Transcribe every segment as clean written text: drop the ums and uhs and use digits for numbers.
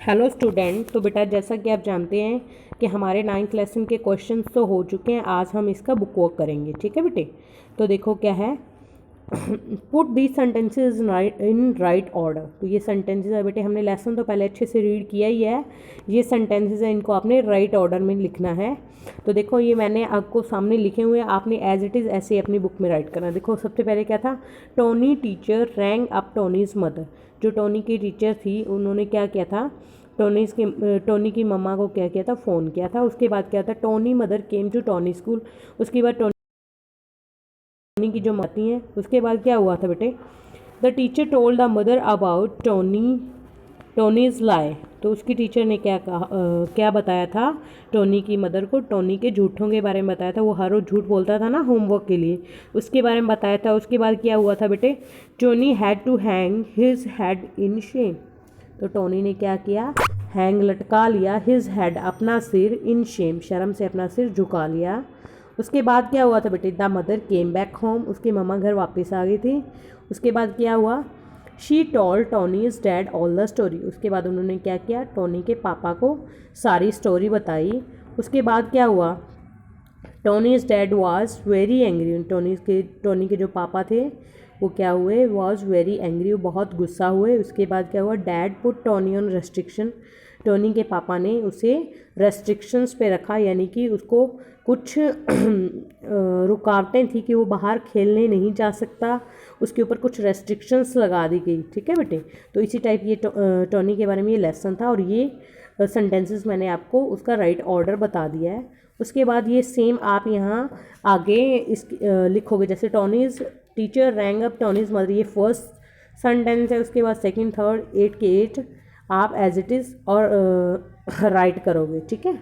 Hello student. तो बेटा जैसा कि आप जानते हैं कि हमारे 9th लेसन के क्वेश्चंस तो हो चुके हैं। आज हम इसका बुक वर्क करेंगे, ठीक है बेटे। तो देखो क्या है, put the sentences in right order. तो ये सेंटेंसेज है बेटे, हमने लेसन तो पहले अच्छे से रीड किया ही है। ये सेंटेंसेज है, इनको आपने राइट ऑर्डर में लिखना है। तो देखो ये मैंने आपको सामने लिखे हुए हैं, आपने एज इट इज़ ऐसे अपनी बुक में राइट करना है। देखो सबसे पहले क्या था, Tony teacher rang up Tony's mother. जो टोनी की टीचर थी उन्होंने क्या किया था, टोनी की मम्मा को क्या किया था, फ़ोन किया था। उसके बाद क्या था, Tony mother came to Tony school. उसके बाद टोनी की जो माती हैं, उसके बाद क्या हुआ था बेटे, the teacher told the mother about Tony's lie. तो उसकी टीचर ने क्या कहा, क्या बताया था टोनी की मदर को, टोनी के झूठों के बारे में बताया था। वो हर रोज़ झूठ बोलता था ना होमवर्क के लिए, उसके बारे में बताया था। उसके बाद क्या हुआ था बेटे, Tony had to hang his head in shame. तो टोनी ने क्या किया, हैंग लटका लिया, हिज हेड अपना सिर, इन शेम शर्म से अपना सिर झुका लिया। उसके बाद क्या हुआ था बेटे, the mother came back home. उसकी मम्मा घर वापस आ गई थी। उसके बाद क्या हुआ, she told Tony's dad all the story. उसके बाद उन्होंने क्या किया, टोनी के पापा को सारी स्टोरी बताई। उसके बाद क्या हुआ, Tony's dad was very angry. Tony के जो पापा थे वो क्या हुए, वॉज वेरी एंग्री, वो बहुत गुस्सा हुए। उसके बाद क्या हुआ, dad put Tony on restriction. Tony के पापा ने उसे रेस्ट्रिक्शंस पे रखा, यानी कि उसको कुछ रुकावटें थी कि वो बाहर खेलने नहीं जा सकता। उसके ऊपर कुछ रेस्ट्रिक्शंस लगा दी गई, ठीक है बेटे। तो इसी टाइप ये टोनी के बारे में ये लेसन था, और ये सेंटेंसेस मैंने आपको उसका राइट ऑर्डर बता दिया है। उसके बाद ये सेम आप यहाँ आगे इस लिखोगे, जैसे टोनीज teacher rang up Tony's mother, ये फर्स्ट सेंटेंस है। उसके बाद सेकंड, थर्ड, 8 के 8 आप एज इट इज़ और राइट करोगे, ठीक है।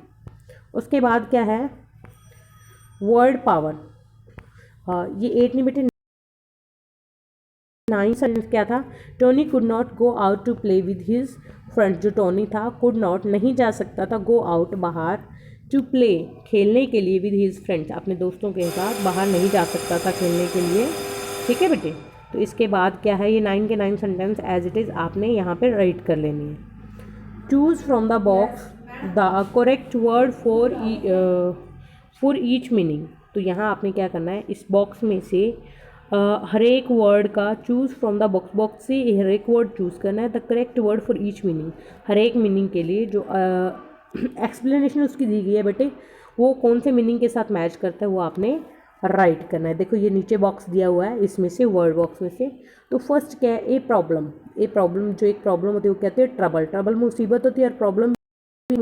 उसके बाद क्या है, वर्ड पावर। ये 8 नहीं बेटे, 9 सेंटेंस क्या था, Tony could not go out to play with his friends. जो टोनी था, कुड नॉट नहीं जा सकता था, गो आउट बाहर, टू प्ले खेलने के लिए, विद हिज फ्रेंड्स अपने दोस्तों के साथ बाहर नहीं जा सकता था खेलने के लिए, ठीक है बेटे। तो इसके बाद क्या है, ये 9 के 9 सेंटेंस एज इट इज़ आपने यहाँ पे राइट कर लेनी है। Choose from the box the correct word for each meaning. तो यहाँ आपने क्या करना है, इस बॉक्स में से हर एक वर्ड का चूज़ फ्रॉम द बॉक्स से हर एक वर्ड चूज़ करना है, the correct word for each meaning. हर एक मीनिंग के लिए जो एक्सप्लेनेशन उसकी दी गई है बेटे, वो कौन से मीनिंग के साथ मैच करता है वो आपने राइट करना है। देखो ये नीचे बॉक्स दिया हुआ है, इसमें से वर्ड बॉक्स में से। तो फर्स्ट क्या है, ए प्रॉब्लम। ए प्रॉब्लम, जो एक प्रॉब्लम होती है वो कहते हैं ट्रबल। ट्रबल मुसीबत होती है और प्रॉब्लम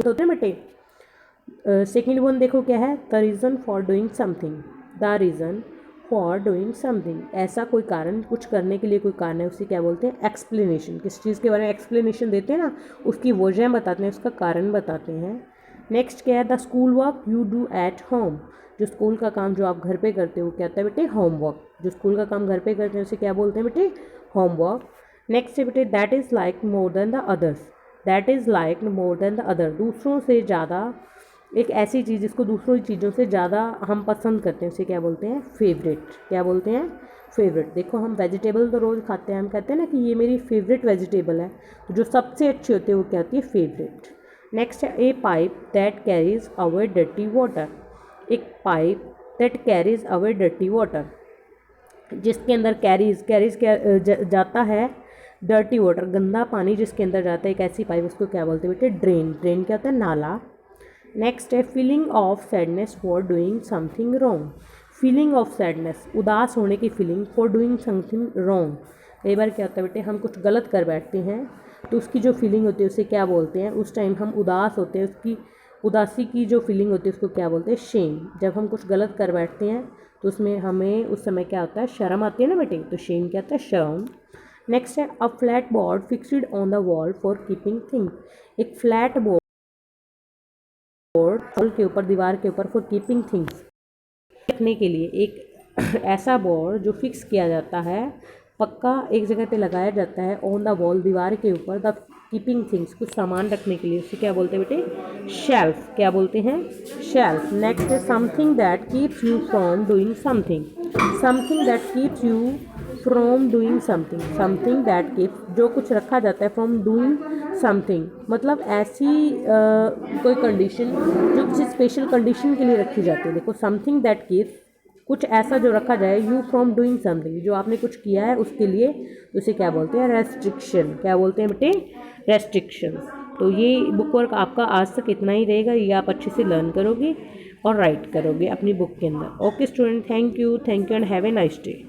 होते हैं बेटे। सेकेंड वन देखो क्या है, the reason for doing something. The reason for doing something, ऐसा कोई कारण, कुछ करने के लिए कोई कारण है, उसे क्या बोलते हैं, एक्सप्लेनेशन। किस चीज़ के बारे में एक्सप्लेनेशन देते हैं ना, उसकी वजह बताते हैं, उसका कारण बताते हैं। नेक्स्ट क्या है, the school work you do at home. जो स्कूल का काम जो आप घर पे करते हो क्या होता है बेटे, होमवर्क। जो स्कूल का काम घर पे करते हैं उसे क्या बोलते हैं बेटे, होमवर्क। नेक्स्ट है बेटे, that is like more than the others. That is like more than the other, दूसरों से ज़्यादा, एक ऐसी चीज़ जिसको दूसरों चीज़ों से ज़्यादा हम पसंद करते हैं उसे क्या बोलते हैं, फेवरेट। क्या बोलते हैं, फेवरेट। देखो हम वेजिटेबल तो रोज़ खाते हैं, हम कहते हैं ना कि ये मेरी फेवरेट वेजिटेबल है, तो जो सबसे अच्छी होती है वो क्या होती है, फेवरेट। नेक्स्ट है, a pipe that carries away dirty water. एक pipe that carries away dirty water, जिसके अंदर कैरीज जाता है डर्टी वाटर, गंदा पानी जिसके अंदर जाता है, एक ऐसी पाइप, उसको क्या बोलते हैं बेटे, ड्रेन। ड्रेन क्या होता है, नाला। नेक्स्ट है, feeling of sadness for doing something wrong. Feeling of sadness, उदास होने की feeling, for doing something wrong. कई बार क्या होता है बेटे, हम कुछ गलत कर बैठते हैं तो उसकी जो फीलिंग होती है उसे क्या बोलते हैं, उस टाइम हम उदास होते हैं, उसकी उदासी की जो फीलिंग होती है उसको क्या बोलते हैं, शेम। जब हम कुछ गलत कर बैठते हैं तो उसमें हमें उस समय क्या होता है, शर्म आती है ना बेटे, तो शेम क्या होता है, शर्म। नेक्स्ट है, a flat board fixed on the wall for keeping things. एक फ्लैट बोर्ड के ऊपर, दीवार के ऊपर, फॉर कीपिंग थिंग्स, रखने के लिए। एक ऐसा बोर्ड जो फिक्स किया जाता है, पक्का एक जगह पे लगाया जाता है, ऑन द वॉल, दीवार के ऊपर, द कीपिंग थिंग्स, कुछ सामान रखने के लिए, उसे क्या बोलते हैं बेटे, शेल्फ। क्या बोलते हैं, शेल्फ। नेक्स्ट है, something that keeps you from doing something. Something that keeps you from doing something, something that keeps, जो कुछ रखा जाता है फ्रॉम डूइंग समथिंग, मतलब ऐसी कोई कंडीशन जो किसी स्पेशल कंडीशन के लिए रखी जाती है। देखो समथिंग दैट कीप्स, कुछ ऐसा जो रखा जाए यू फ्रॉम डूइंग समथिंग, जो आपने कुछ किया है उसके लिए, तो उसे क्या बोलते हैं? रेस्ट्रिक्शन। क्या बोलते हैं बेटे? रेस्ट्रिक्शन। तो ये बुक वर्क आपका आज तक इतना ही रहेगा, ये आप अच्छे से लर्न करोगे और राइट करोगे अपनी बुक के अंदर। Okay student, thank you and have a nice day.